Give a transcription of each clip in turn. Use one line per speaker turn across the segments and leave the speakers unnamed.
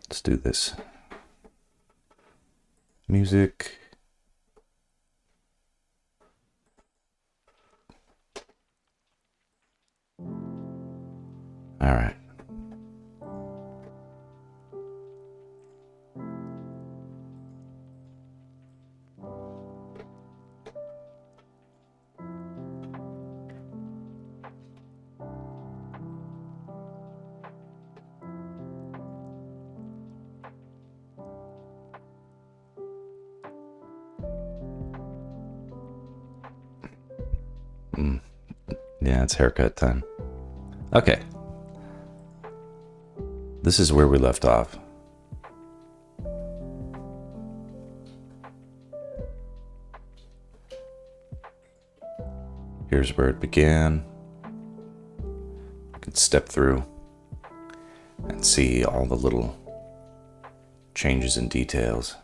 Let's do this. Music. All right. Yeah, it's haircut time. Okay. This is where we left off. Here's where it began. You can step through and see all the little changes and details.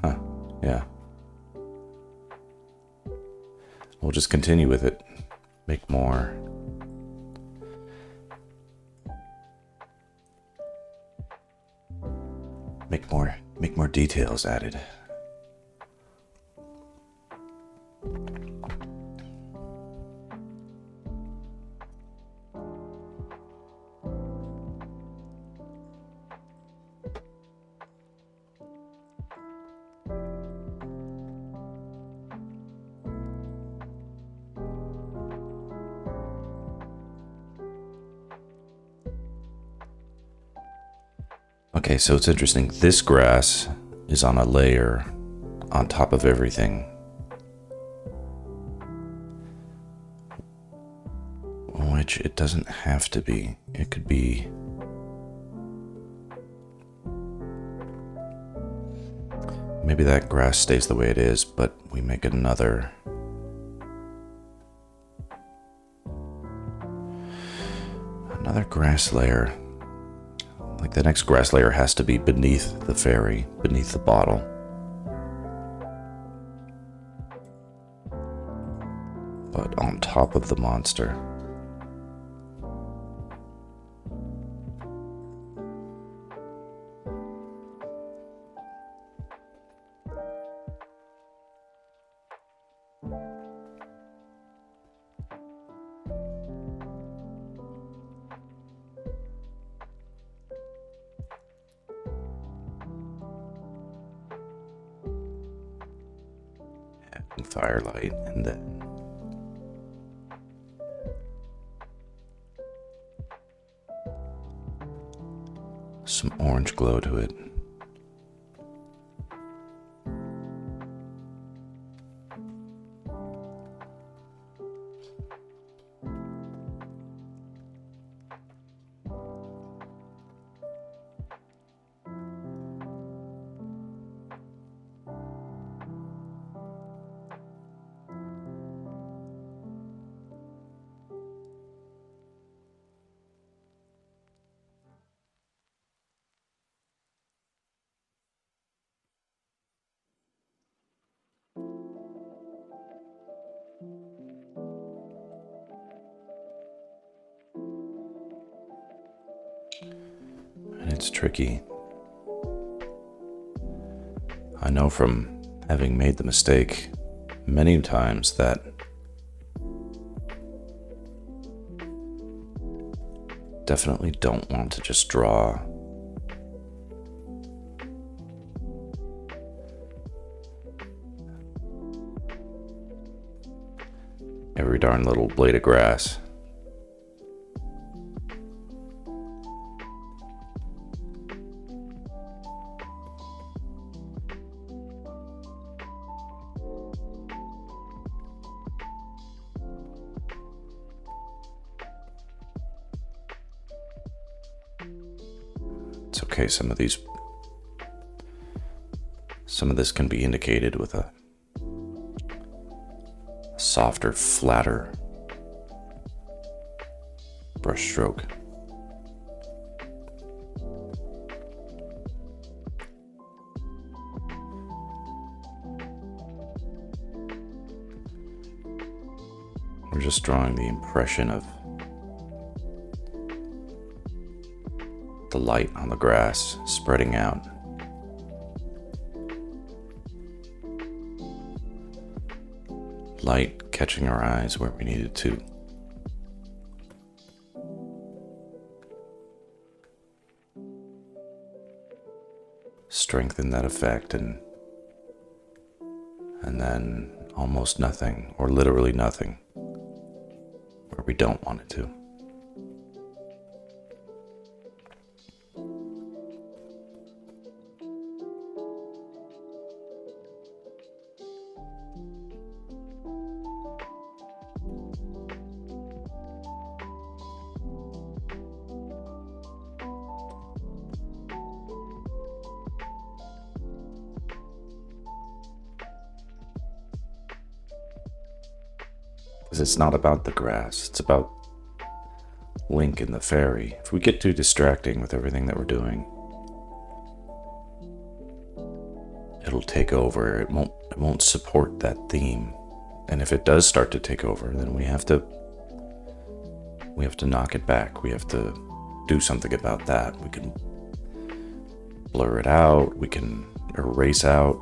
Huh, yeah. We'll just continue with it. Make more. Make more details added. Okay, so it's interesting. This grass is on a layer on top of everything, which it doesn't have to be. It could be maybe that grass stays the way it is, but we make another grass layer. Like the next grass layer has to be beneath the fairy, beneath the bottle. But on top of the monster. Firelight, and then some orange glow to it. And it's tricky. I know from having made the mistake many times that definitely don't want to just draw every darn little blade of grass. It's okay, some of this can be indicated with a softer, flatter brush stroke. We're just drawing the impression of the light on the grass spreading out. Light catching our eyes where we needed to. Strengthen that effect, and then almost nothing, or literally nothing, where we don't want it to. Because it's not about the grass, it's about Link and the Faerie. If we get too distracting with everything that we're doing, it'll take over. It won't support that theme. And if it does start to take over, then we have to knock it back. We have to do something about that. We can blur it out, we can erase out.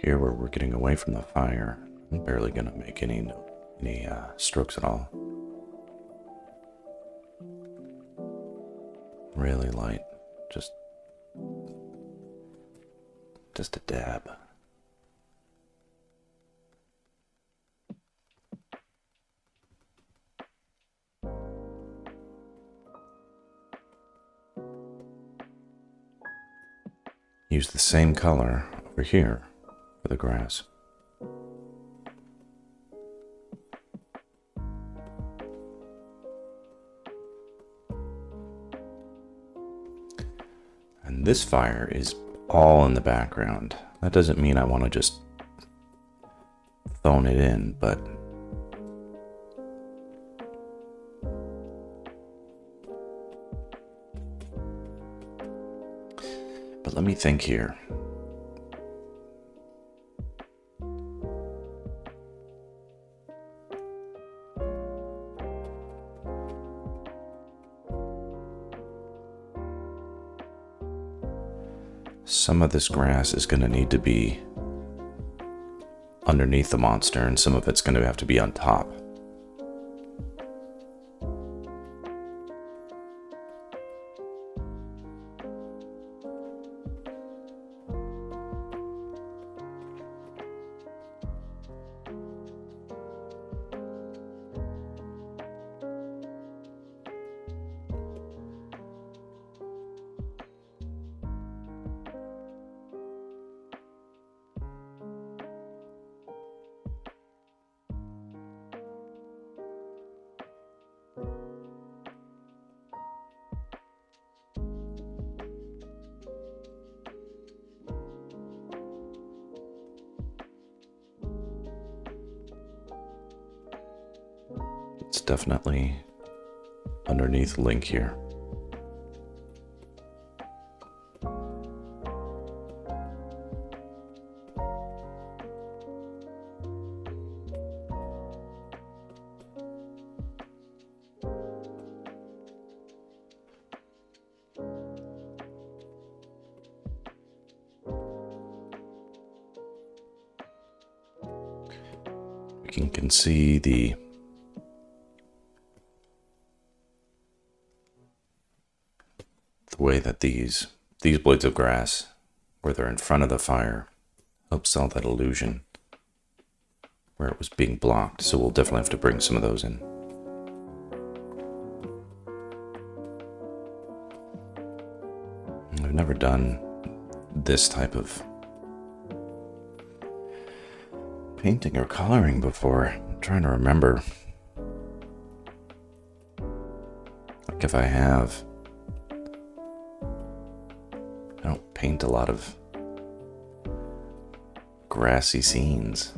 Here, where we're getting away from the fire, I'm barely going to make any strokes at all. Really light, just a dab. Use the same color over here for the grass. And this fire is all in the background. That doesn't mean I want to just phone it in, but let me think here. Some of this grass is going to need to be underneath the monster, and some of it's going to have to be on top. It's definitely underneath Link here. We can see the way that these blades of grass, where they're in front of the fire, help sell that illusion where it was being blocked. So we'll definitely have to bring some of those in. I've never done this type of painting or coloring before. I'm trying to remember. Like if I have. I don't paint a lot of grassy scenes.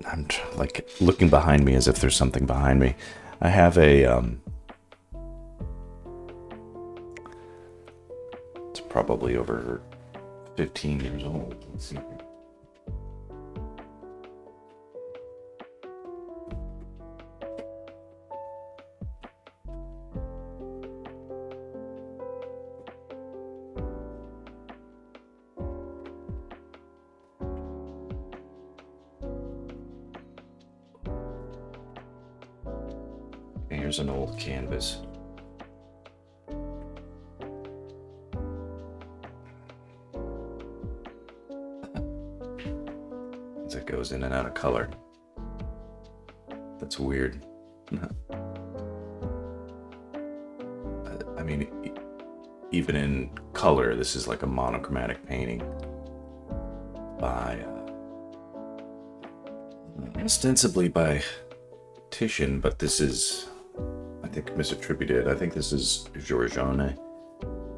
I'm like looking behind me as if there's something behind me. I have a it's probably over 15 years old. Let's see. Here's an old canvas. It goes in and out of color. That's weird. I mean, even in color, this is like a monochromatic painting by ostensibly by Titian, but this is, I think, misattributed. I think this is Giorgione.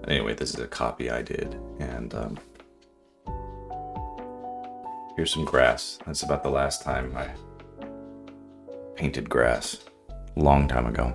Anyway, this is a copy I did, and here's some grass. That's about the last time I painted grass. A long time ago.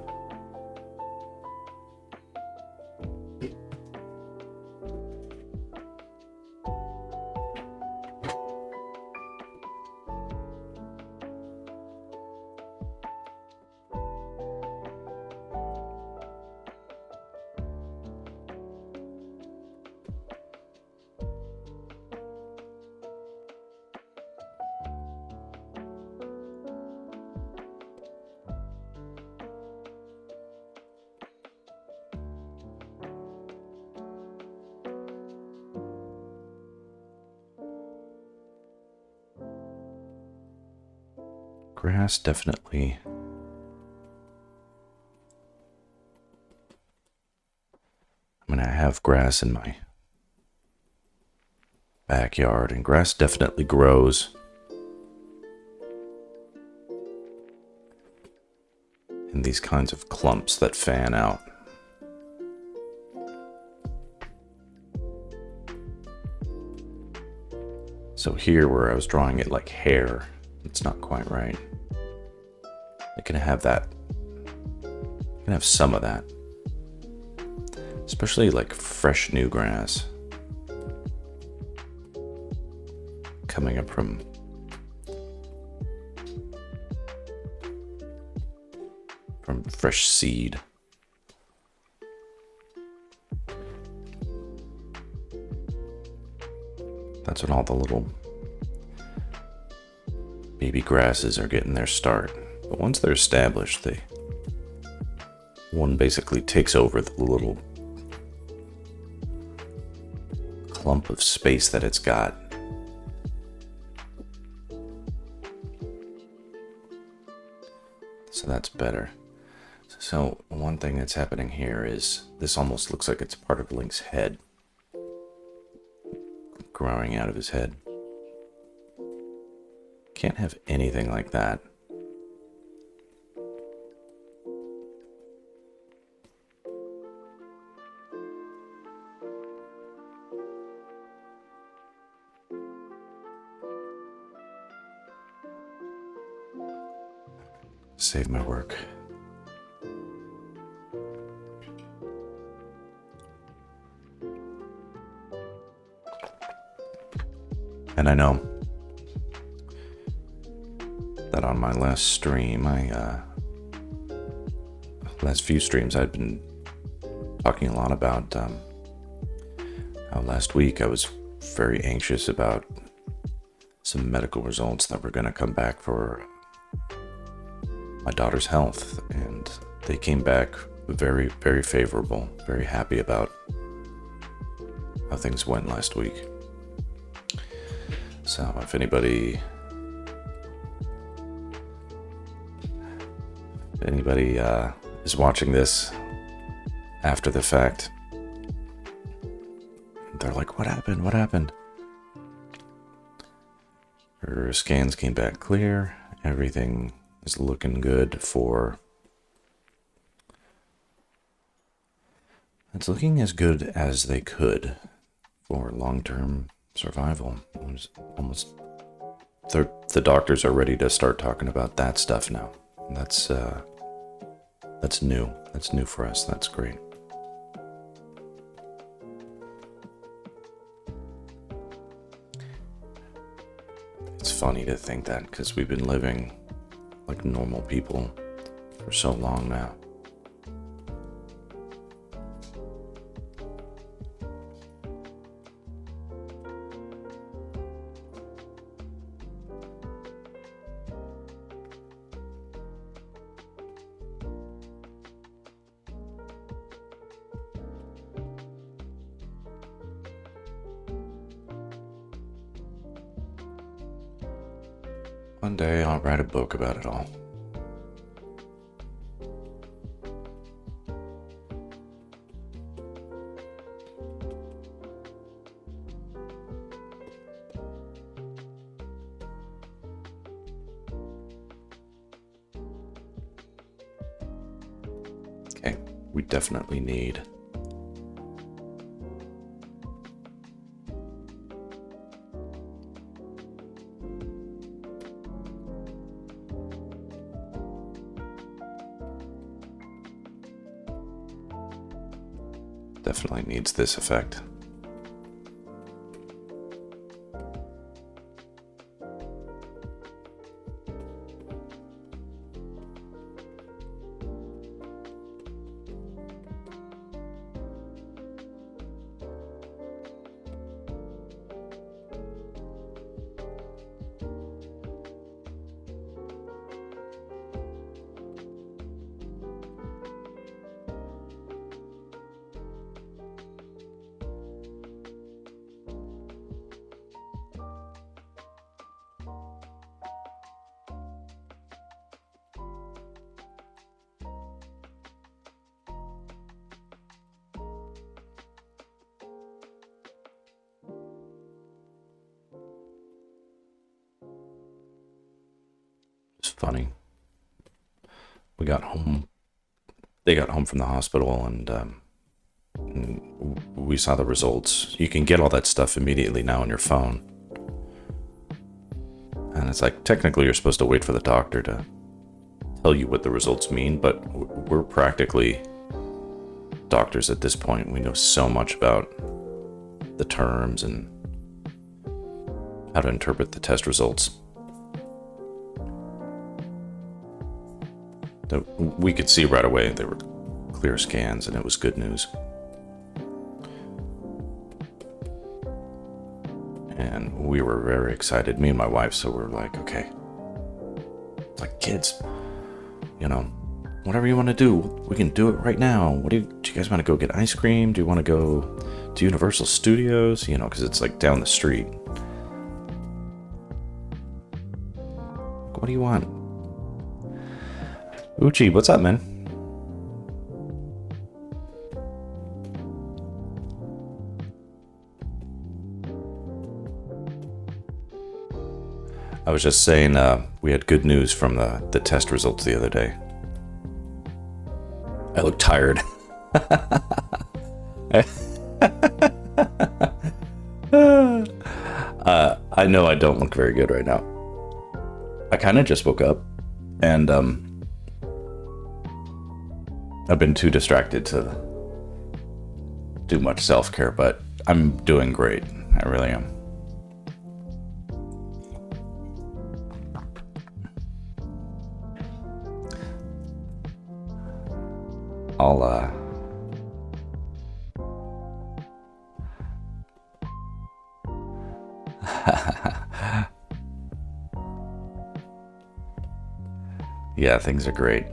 Grass, definitely. I mean, I have grass in my backyard, and grass definitely grows in these kinds of clumps that fan out. So here, where I was drawing it like hair, it's not quite right. It can have that. You can have some of that. Especially like fresh new grass coming up from fresh seed. That's when all the little baby grasses are getting their start. But once they're established, one basically takes over the little clump of space that it's got. So that's better. So one thing that's happening here is this almost looks like it's part of Link's head, growing out of his head. Can't have anything like that. Save my work. And I know that on my last stream, last few streams, I'd been talking a lot about how last week I was very anxious about some medical results that were going to come back for my daughter's health, and they came back very, very favorable. Very happy about how things went last week. So if anybody is watching this after the fact, they're like, what happened? Her scans came back clear. Everything is looking good for... It's looking as good as they could for long-term survival. The doctors are ready to start talking about that stuff now. That's new. That's new for us. That's great. It's funny to think that because we've been living like normal people for so long now. One day I'll write a book about it all. Okay, we definitely need needs this effect. Funny. We got home. They got home from the hospital, and we saw the results. You can get all that stuff immediately now on your phone, and it's like technically you're supposed to wait for the doctor to tell you what the results mean, but we're practically doctors at this point. We know so much about the terms and how to interpret the test results. We could see right away they were clear scans, and it was good news. And we were very excited, me and my wife, so we're like, okay. It's like, kids, whatever you want to do, we can do it right now. Do you guys want to go get ice cream? Do you want to go to Universal Studios? Because it's like down the street. What do you want? Uchi, what's up, man? I was just saying we had good news from the test results the other day. I look tired. I know I don't look very good right now. I kind of just woke up, and I've been too distracted to do much self-care, but I'm doing great. I really am. Yeah, things are great.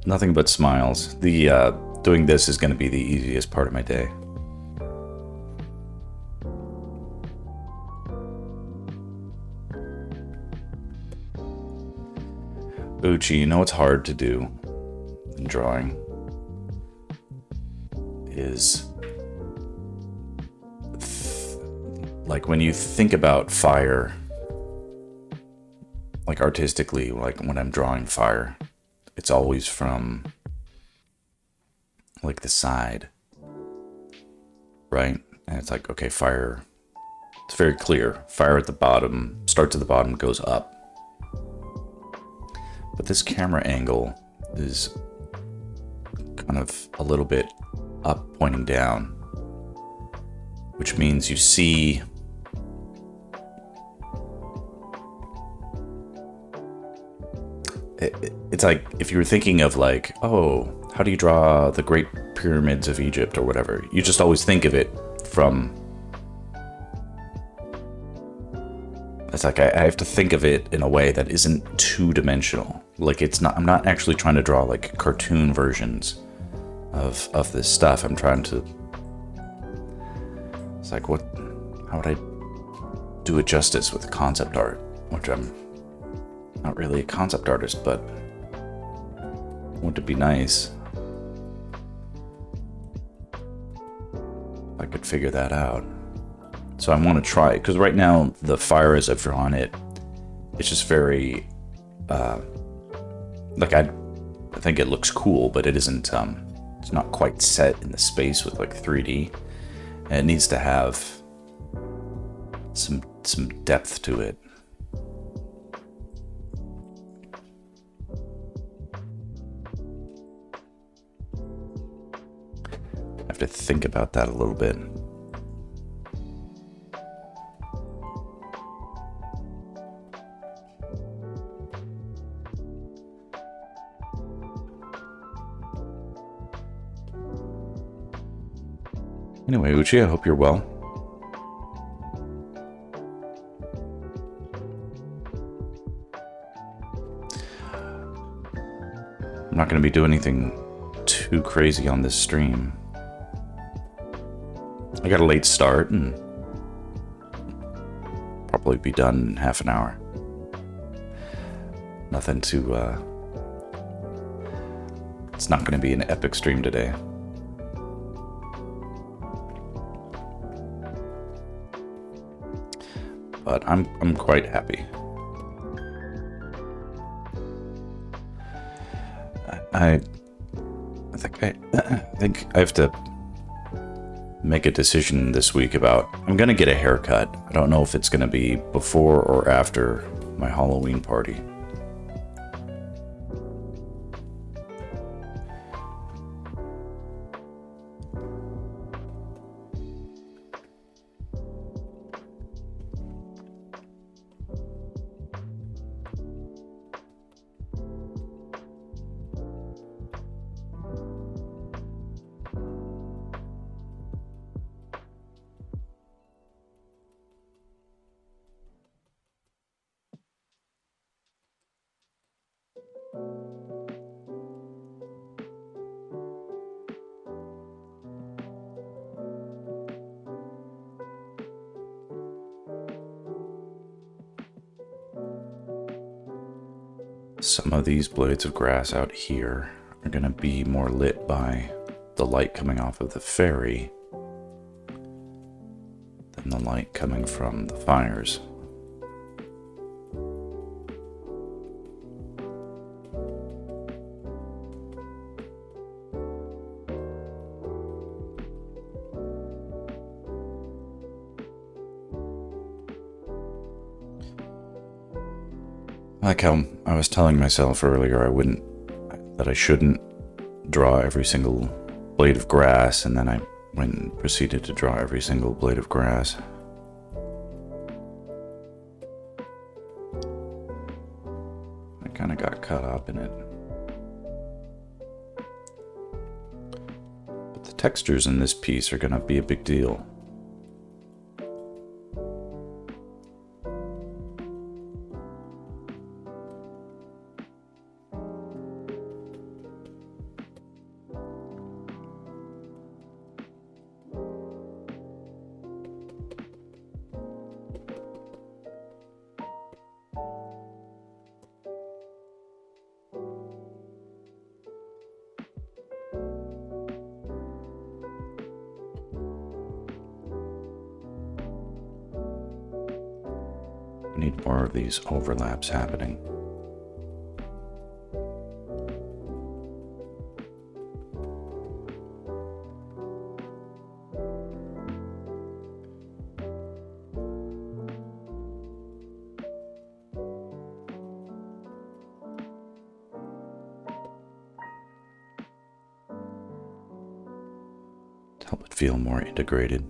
Nothing but smiles. The doing this is going to be the easiest part of my day. Uchi, what's hard to do in drawing like when you think about fire, like artistically, like when I'm drawing fire, it's always from like the side, right? And it's like, okay, fire, it's very clear. Fire at the bottom, starts at the bottom, goes up. But this camera angle is kind of a little bit up, pointing down, which means you see it's like if you were thinking of like, oh, how do you draw the Great Pyramids of Egypt or whatever? You just always think of it from, it's like I have to think of it in a way that isn't two-dimensional. Like it's not, I'm not actually trying to draw like cartoon versions of this stuff. I'm trying to, it's like, what, how would I do it justice with concept art, which I'm not really a concept artist, but wouldn't it be nice if I could figure that out? So I want to try it, because right now the fire as I've drawn it, it's just very, like I think it looks cool, but it isn't, it's not quite set in the space with like 3D. And it needs to have some depth to it. I have to think about that a little bit. Anyway, Uchi, I hope you're well. I'm not going to be doing anything too crazy on this stream. I got a late start and probably be done in half an hour. Nothing to, it's not going to be an epic stream today. But I'm quite happy. I think I have to make a decision this week about, I'm gonna get a haircut. I don't know if it's gonna be before or after my Halloween party. Some of these blades of grass out here are going to be more lit by the light coming off of the Faerie than the light coming from the fires. Like how I was telling myself earlier, that I shouldn't draw every single blade of grass, and then I went and proceeded to draw every single blade of grass. I kind of got caught up in it. But the textures in this piece are going to be a big deal. We need more of these overlaps happening. To help it feel more integrated.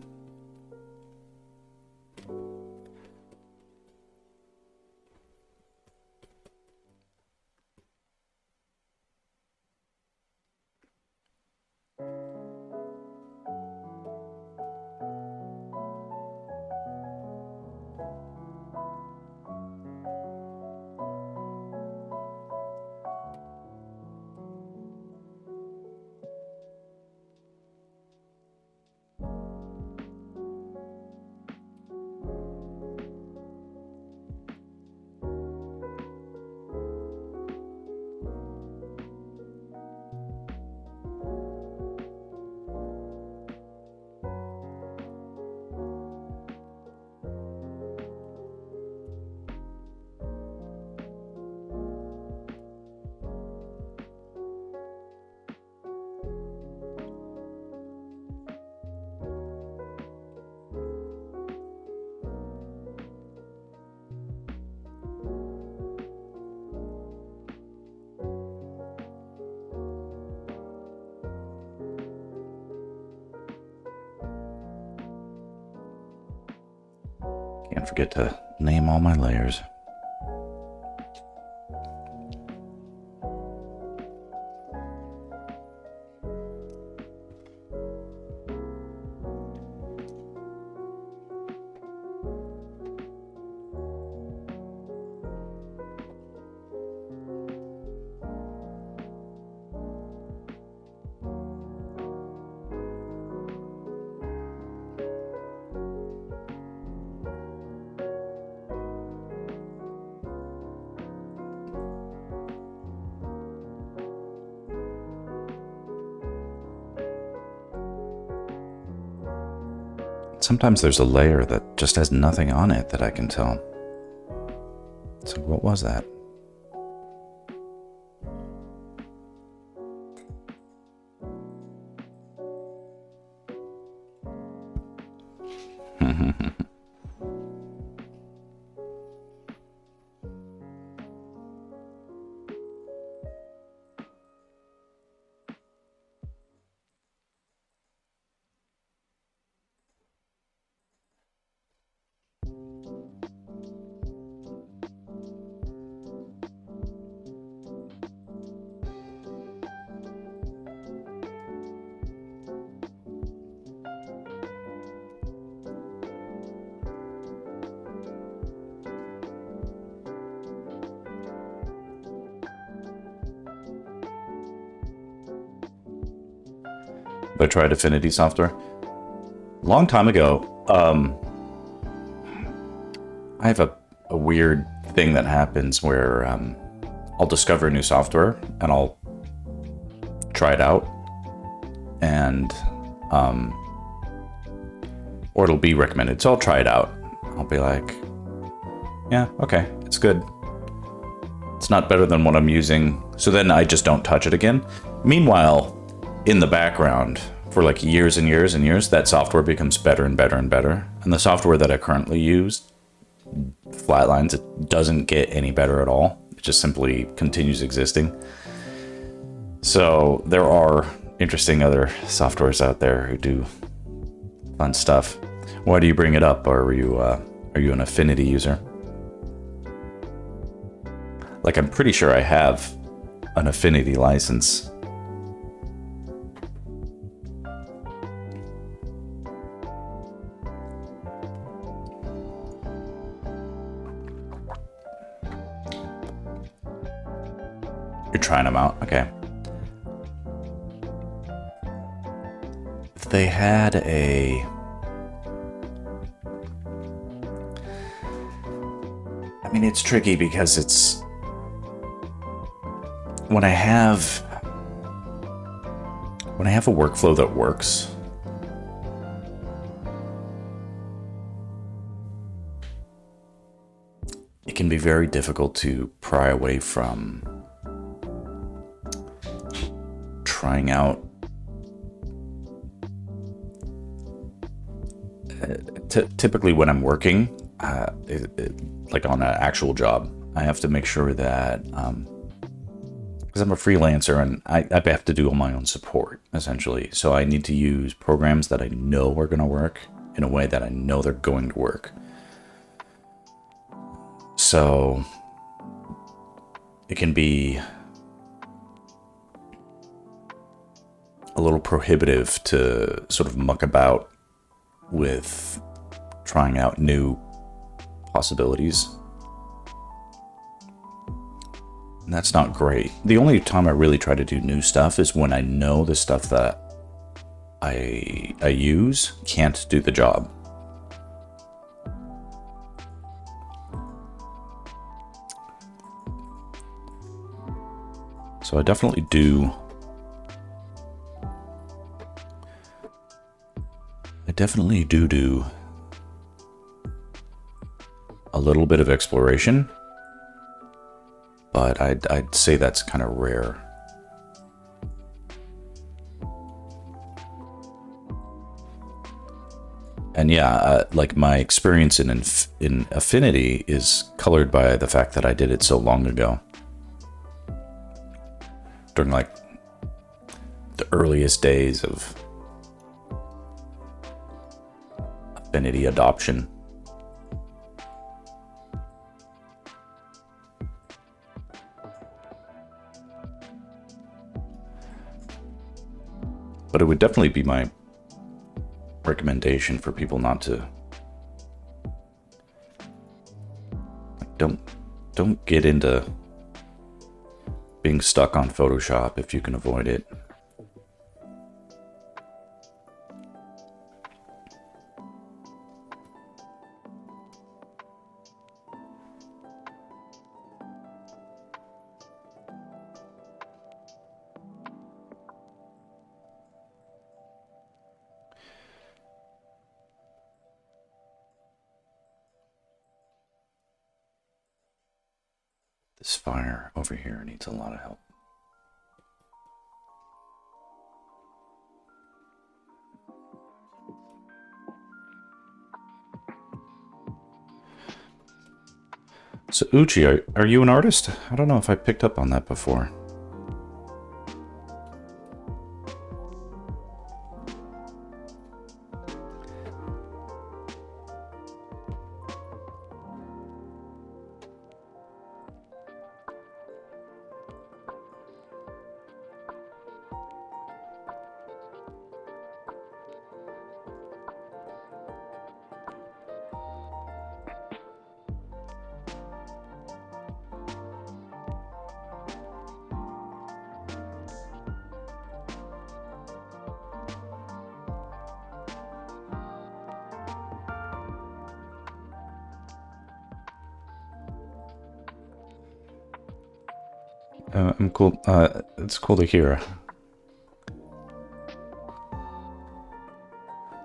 Can't forget to name all my layers. Sometimes there's a layer that just has nothing on it that I can tell. So what was that? I tried Affinity software long time ago. I have a weird thing that happens where I'll discover new software and I'll try it out, and or it'll be recommended, so I'll try it out. I'll be like, yeah, okay, it's good. It's not better than what I'm using, so then I just don't touch it again. Meanwhile, in the background, for like years and years and years, that software becomes better and better and better. And the software that I currently use flatlines. It doesn't get any better at all. It just simply continues existing. So there are interesting other softwares out there who do fun stuff. Why do you bring it up? Are you an Affinity user? Like, I'm pretty sure I have an Affinity license. You're trying them out? Okay. If they had a... I mean, it's tricky because it's... When I have a workflow that works, can be very difficult to pry away from trying out typically when I'm working, like on an actual job, I have to make sure that, because I'm a freelancer and I have to do all my own support, essentially. So I need to use programs that I know are going to work in a way that I know they're going to work. So it can be a little prohibitive to sort of muck about with trying out new possibilities. And that's not great. The only time I really try to do new stuff is when I know the stuff that I use can't do the job. So I definitely do. do a little bit of exploration, but I'd say that's kind of rare. And yeah, like my experience in Affinity is colored by the fact that I did it so long ago, during like the earliest days of Affinity adoption. But it would definitely be my recommendation for people not to, like, don't get into being stuck on Photoshop if you can avoid it. This fire over here needs a lot of help. So Uchi, are you an artist? I don't know if I picked up on that before. I'm cool. It's cool to hear.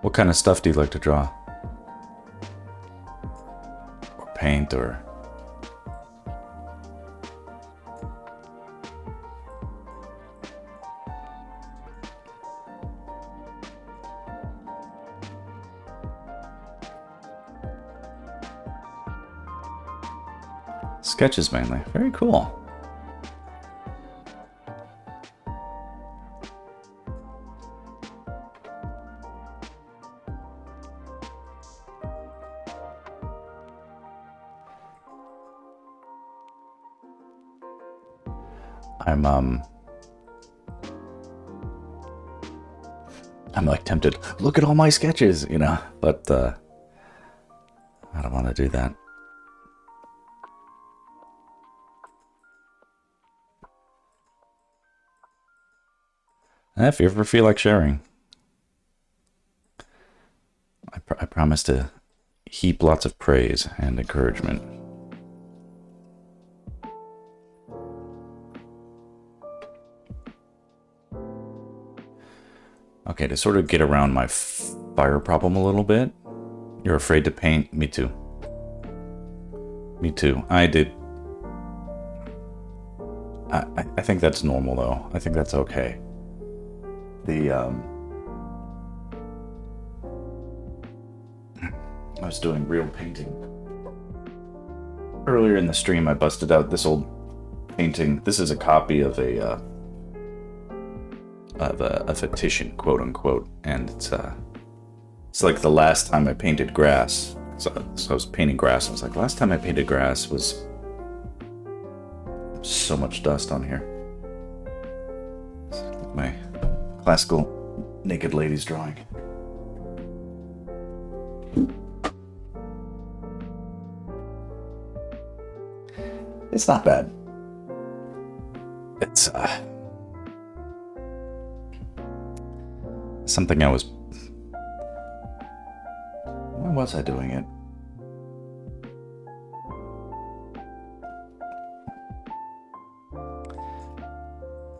What kind of stuff do you like to draw? Or paint, or... Sketches mainly. Very cool. I'm like tempted. Look at all my sketches, you know, but I don't want to do that. If you ever feel like sharing, I promise to heap lots of praise and encouragement. Okay, to sort of get around my fire problem a little bit. You're afraid to paint? Me too. Me too. I did. I think that's normal though. I think that's okay. I was doing real painting. Earlier in the stream, I busted out this old painting. This is a copy of a fictitious, quote unquote, and it's like the last time I painted grass. So I was painting grass. I was like, last time I painted grass was so much dust on here. My classical naked ladies drawing. It's not bad. It's something I was... When was I doing it?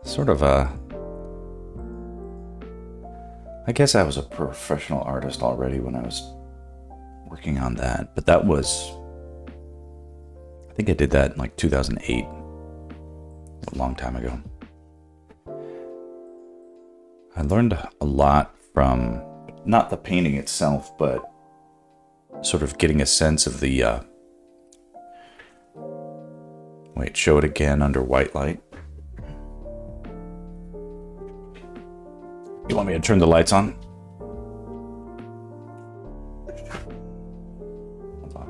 Sort of I guess I was a professional artist already when I was working on that, but that was... I think I did that in like 2008, a long time ago. I learned a lot from not the painting itself, but sort of getting a sense of the... Wait, show it again under white light. You want me to turn the lights on? Hold on.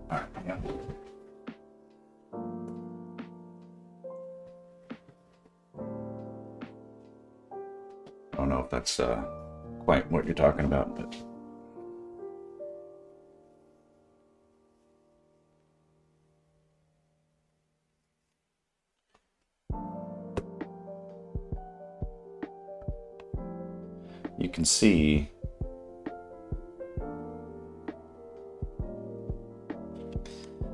All right, yeah. I don't know if that's quite what you're talking about, but... You can see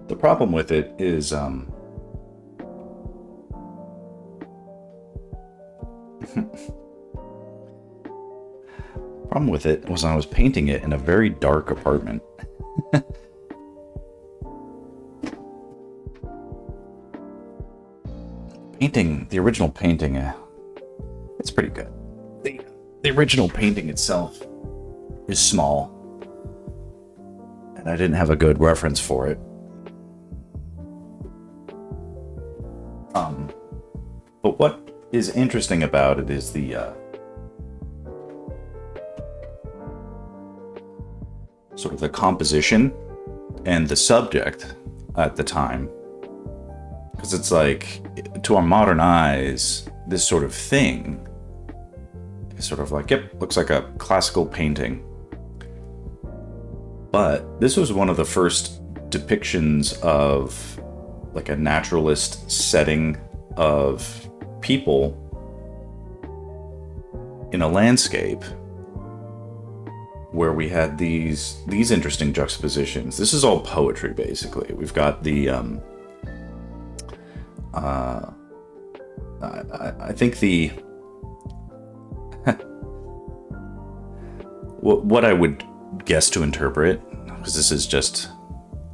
the problem with it is problem with it was I was painting it in a very dark apartment. The original painting, it's pretty good. The original painting itself is small, and I didn't have a good reference for it. But what is interesting about it is the sort of the composition and the subject at the time. Because it's like, to our modern eyes, this sort of thing is sort of like, yep, looks like a classical painting. But this was one of the first depictions of like a naturalist setting of people in a landscape where we had these interesting juxtapositions. This is all poetry, basically. We've got the I think the what I would guess to interpret, because this is just,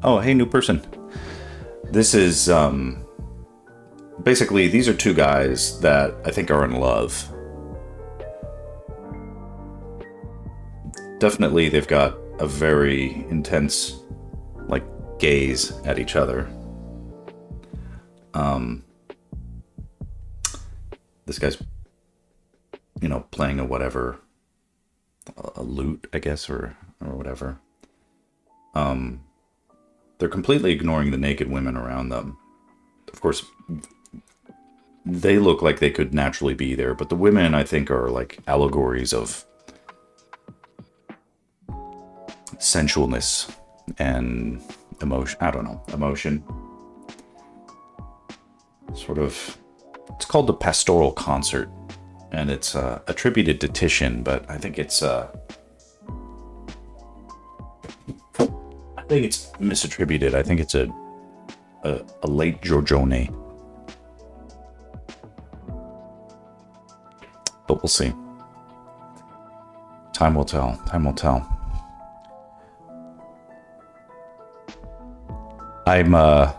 oh, hey, new person. This is basically, these are two guys that I think are in love. Definitely, they've got a very intense, like, gaze at each other. This guy's, you know, playing a whatever, a lute, I guess, or whatever. They're completely ignoring the naked women around them. Of course, they look like they could naturally be there, but the women, I think, are like allegories of sensualness and emotion. I don't know, emotion. Sort of, it's called the Pastoral Concert, and it's attributed to Titian, but I think it's misattributed. I think it's a late Giorgione. But we'll see. Time will tell. Time will tell. I'm at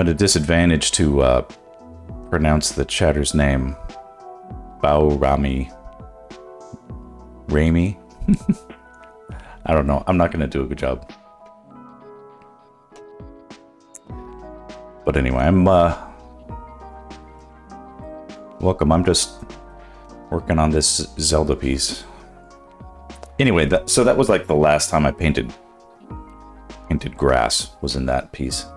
a disadvantage to pronounce the chatter's name. Rami. I don't know. I'm not going to do a good job. But anyway, I'm welcome. I'm just working on this Zelda piece. Anyway, so that was like the last time I painted grass, was in that piece.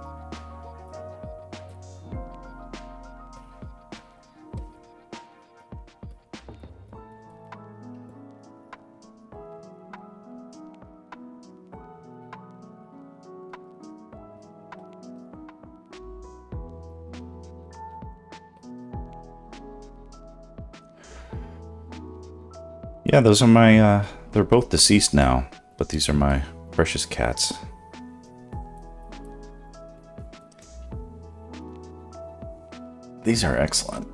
Yeah, those are my, they're both deceased now, but these are my precious cats. These are excellent.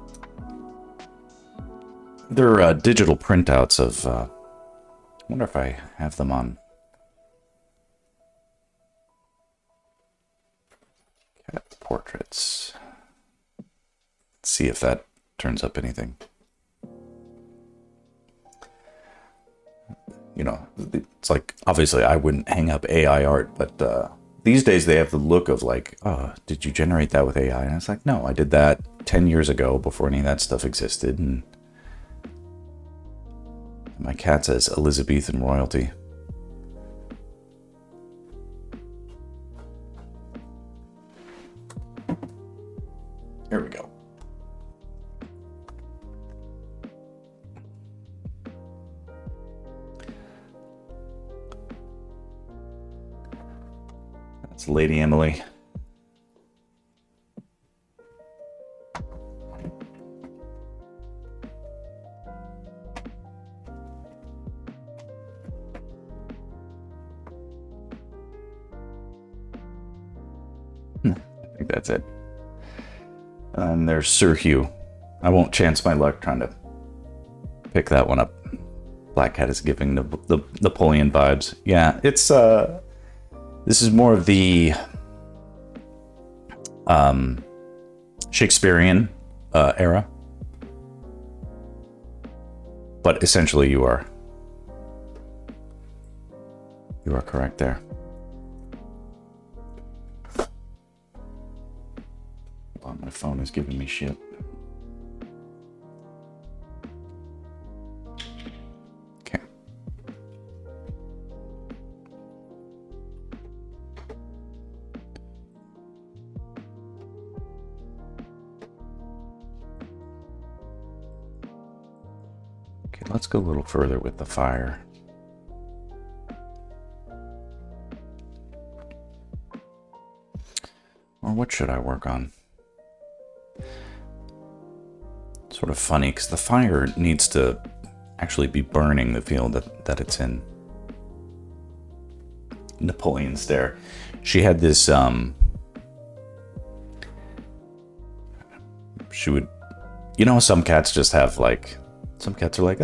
They're digital printouts of, I wonder if I have them on. Cat portraits. Let's see if that turns up anything. You know, it's like, obviously I wouldn't hang up AI art, but these days they have the look of like, oh, did you generate that with AI? And it's like, no, I did that 10 years ago before any of that stuff existed. And my cat says Elizabethan royalty. Here we go. That's Lady Emily. I think that's it. And there's Sir Hugh. I won't chance my luck trying to pick that one up. Black Cat is giving the Napoleon vibes. Yeah, it's this is more of the Shakespearean era. But essentially you are correct there. Hold on, my phone is giving me shit. Okay. Okay, let's go a little further with the fire. Or what should I work on? Sort of funny, because the fire needs to actually be burning the field that it's in. Napoleon stare. She had this, she would, you know, some cats just have like, some cats are like,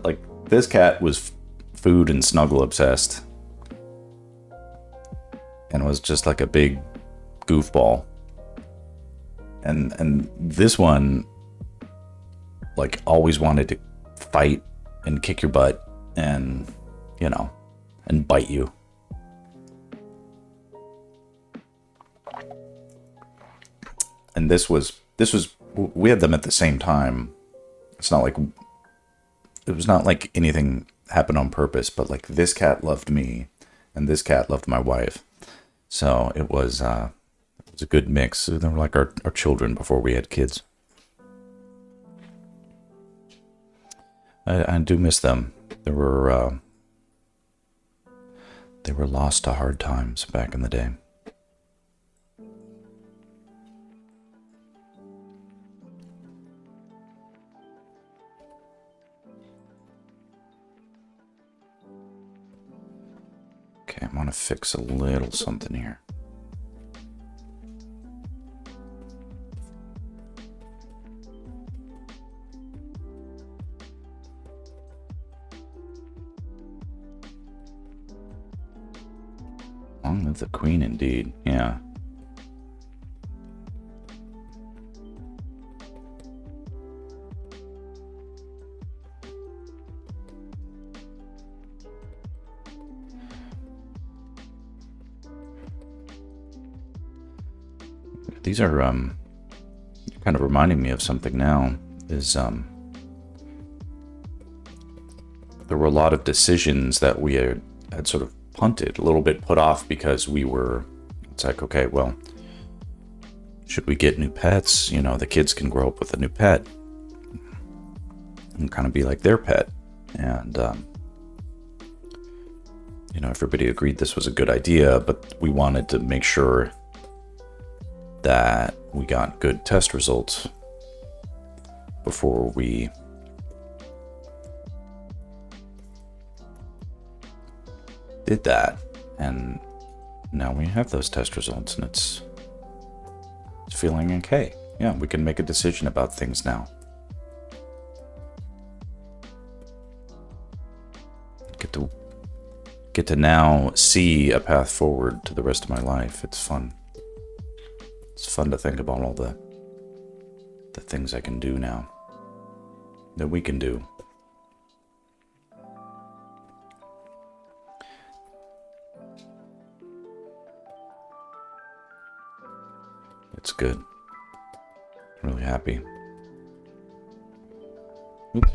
like this cat was food and snuggle obsessed. And was just like a big goofball. And this one, like, always wanted to fight and kick your butt and, you know, and bite you. And this was, we had them at the same time. It's not like, it was not like anything happened on purpose, but like this cat loved me and this cat loved my wife. So it was a good mix. They were like our children before we had kids. I do miss them. They were lost to hard times back in the day. Okay, I'm gonna fix a little something here. Long live the Queen, indeed. Yeah. These are kind of reminding me of something now. Is there were a lot of decisions that we had sort of punted, a little bit put off because we were, it's like, okay, well, should we get new pets? You know, the kids can grow up with a new pet and kind of be like their pet. And, you know, everybody agreed this was a good idea, but we wanted to make sure that we got good test results before we did that. And now we have those test results, and it's feeling okay. Yeah, we can make a decision about things now. Get to now see a path forward to the rest of my life. It's fun. It's fun to think about all the things I can do now, that we can do. It's good. Really happy. Oops.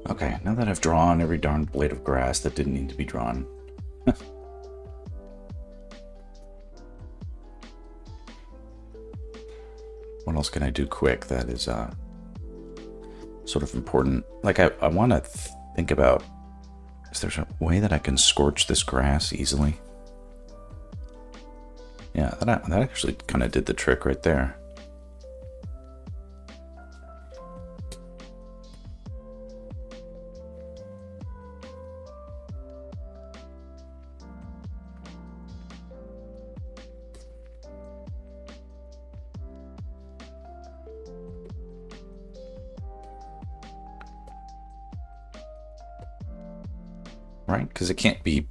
Okay, now that I've drawn every darn blade of grass that didn't need to be drawn. What else can I do quick that is sort of important? Like I want to think about, is there a way that I can scorch this grass easily? Yeah, that actually kind of did the trick right there. Right? Because it can't be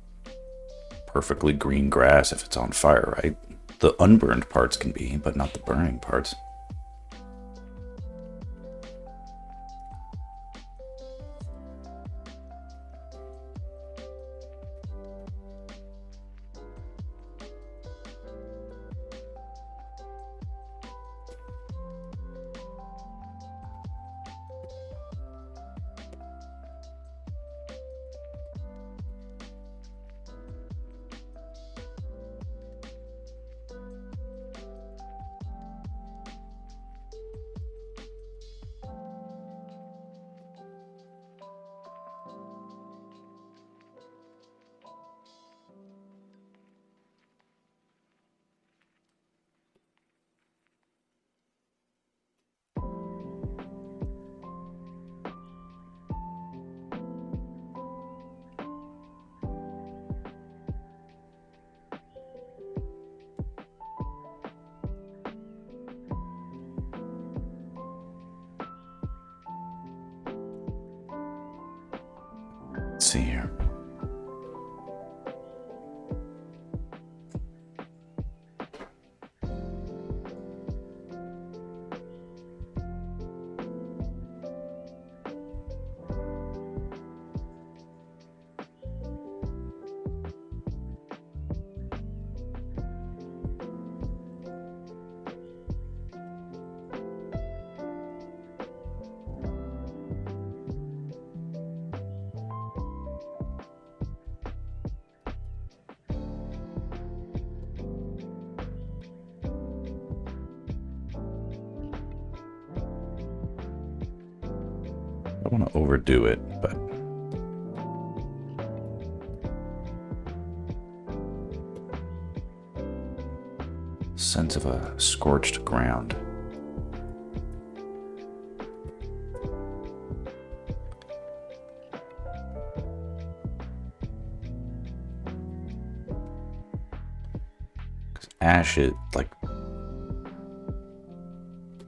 perfectly green grass if it's on fire, right? The unburned parts can be, but not the burning parts. Let's see here. I don't want to overdo it, but sense of a scorched ground. Because ash is like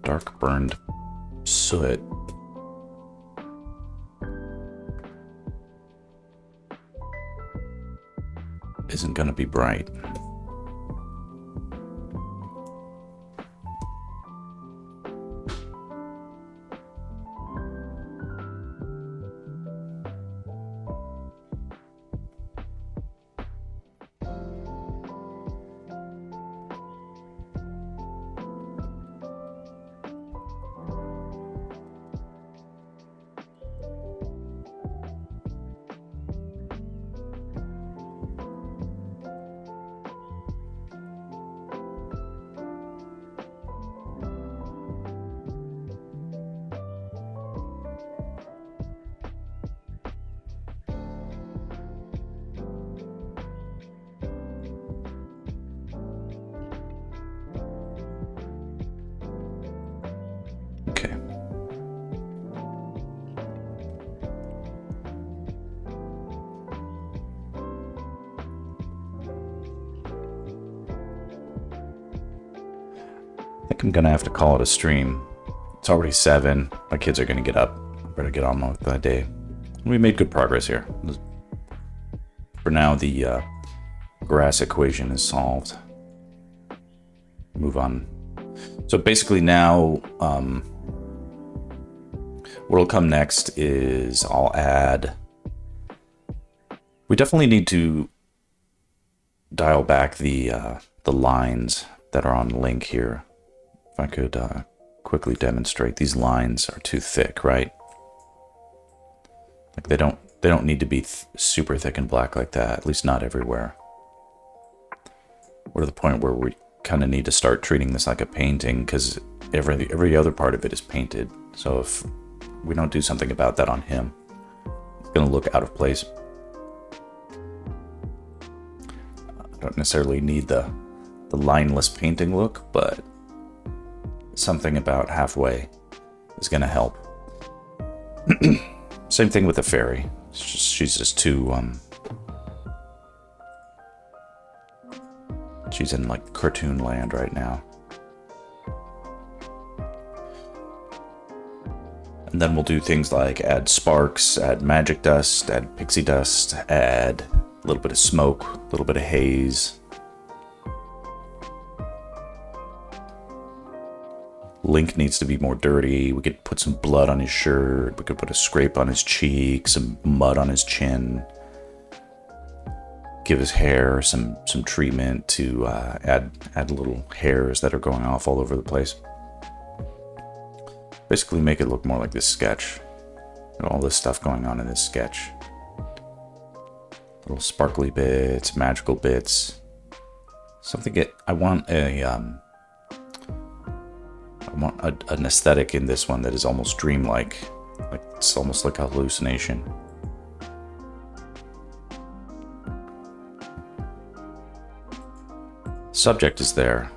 dark burned soot. isn't going to be bright. Okay. I think I'm gonna have to call it a stream. It's already 7. My kids are gonna get up. I better get on with that day. We made good progress here. For now, the grass equation is solved. Move on. So basically now, what'll come next is I'll add... We definitely need to dial back the lines that are on Link here. If I could quickly demonstrate, these lines are too thick, right? Like they don't need to be super thick and black like that, at least not everywhere. We're to the point where we kind of need to start treating this like a painting, because every other part of it is painted. So if we don't do something about that on him, it's going to look out of place. I don't necessarily need the lineless painting look, but something about halfway is going to help. Same thing with the Faerie. She's just too she's in like cartoon land right now. And then we'll do things like add sparks, add magic dust, add pixie dust, add a little bit of smoke, a little bit of haze. Link needs to be more dirty. We could put some blood on his shirt. We could put a scrape on his cheek, some mud on his chin. Give his hair some treatment to add little hairs that are going off all over the place. Basically make it look more like this sketch. And all this stuff going on in this sketch. Little sparkly bits, magical bits. I want an aesthetic in this one that is almost dreamlike. Like it's almost like a hallucination. Subject is there.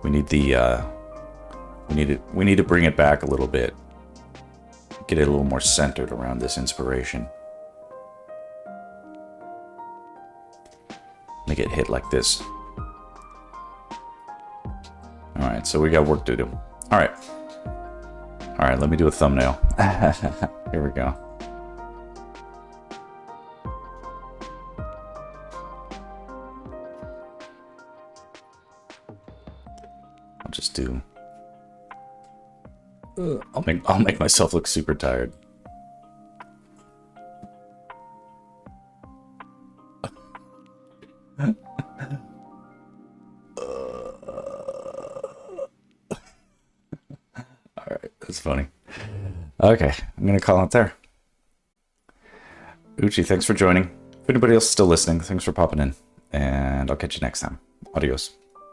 We need the we need to bring it back a little bit. Get it a little more centered around this inspiration. Make it hit like this. Alright, so we got work to do. Alright, let me do a thumbnail. Here we go. I'll just do... I'll make myself look super tired. Alright, that's funny. Okay, I'm gonna call it there. Uchi, thanks for joining. If anybody else is still listening, thanks for popping in. And I'll catch you next time. Adios.